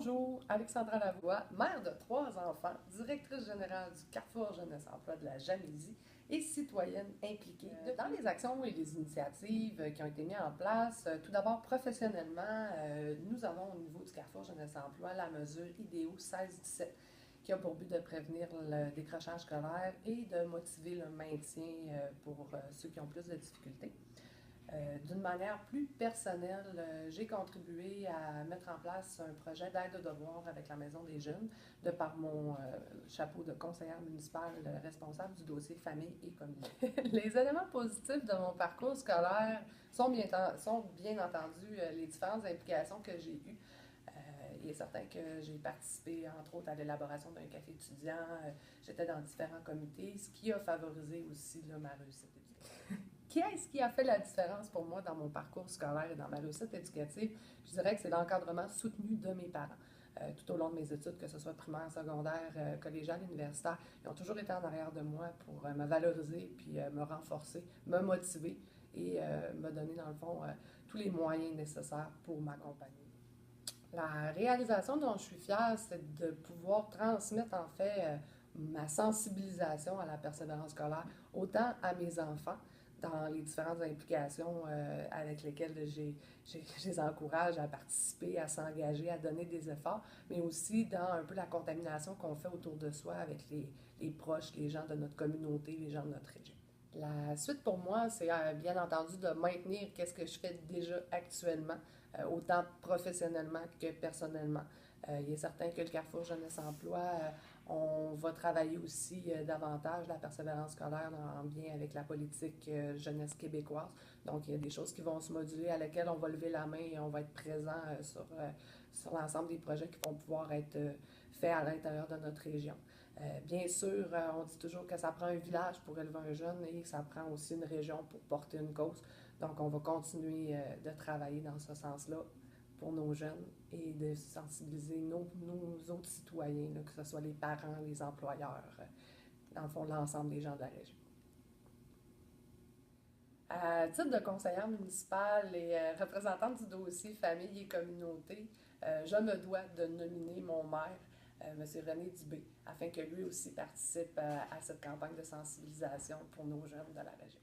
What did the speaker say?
Bonjour, Alexandra Lavoie, mère de 3 enfants, directrice générale du Carrefour Jeunesse Emploi de la Jamaisie et citoyenne impliquée dans les actions et les initiatives qui ont été mises en place. Tout d'abord, professionnellement, nous avons au niveau du Carrefour Jeunesse Emploi la mesure IDEO 16-17 qui a pour but de prévenir le décrochage scolaire et de motiver le maintien pour ceux qui ont plus de difficultés. D'une manière plus personnelle, j'ai contribué à mettre en place un projet d'aide aux devoirs avec la Maison des Jeunes, de par mon chapeau de conseillère municipale responsable du dossier famille et communauté. Les éléments positifs de mon parcours scolaire sont bien entendu les différentes implications que j'ai eues. Il est certain que j'ai participé, entre autres, à l'élaboration d'un café étudiant. J'étais dans différents comités, ce qui a favorisé aussi là, ma réussite éducative. Qu'est-ce qui a fait la différence pour moi dans mon parcours scolaire et dans ma réussite éducative? Je dirais que c'est l'encadrement soutenu de mes parents. Tout au long de mes études, que ce soit primaire, secondaire, collégiale, universitaire, ils ont toujours été en arrière de moi pour me valoriser, puis me renforcer, me motiver et me donner, dans le fond, tous les moyens nécessaires pour m'accompagner. La réalisation dont je suis fière, c'est de pouvoir transmettre en fait ma sensibilisation à la persévérance scolaire, autant à mes enfants, dans les différentes implications avec lesquelles je les encourage à participer, à s'engager, à donner des efforts, mais aussi dans un peu la contamination qu'on fait autour de soi avec les proches, les gens de notre communauté, les gens de notre région. La suite pour moi, c'est bien entendu de maintenir qu'est-ce que je fais déjà actuellement, autant professionnellement que personnellement. Il est certain que le Carrefour Jeunesse Emploi, on va travailler aussi davantage la persévérance scolaire en lien avec la politique jeunesse québécoise. Donc, il y a des choses qui vont se moduler à lesquelles on va lever la main et on va être présent sur l'ensemble des projets qui vont pouvoir être faits à l'intérieur de notre région. Bien sûr, on dit toujours que ça prend un village pour élever un jeune et ça prend aussi une région pour porter une cause. Donc, on va continuer de travailler dans ce sens-là pour nos jeunes et de sensibiliser nos autres citoyens, là, que ce soit les parents, les employeurs, dans le fond, l'ensemble des gens de la région. À titre de conseillère municipale et représentante du dossier famille et communauté, je me dois de nominer mon maire, M. René Dubé, afin que lui aussi participe à cette campagne de sensibilisation pour nos jeunes de la région.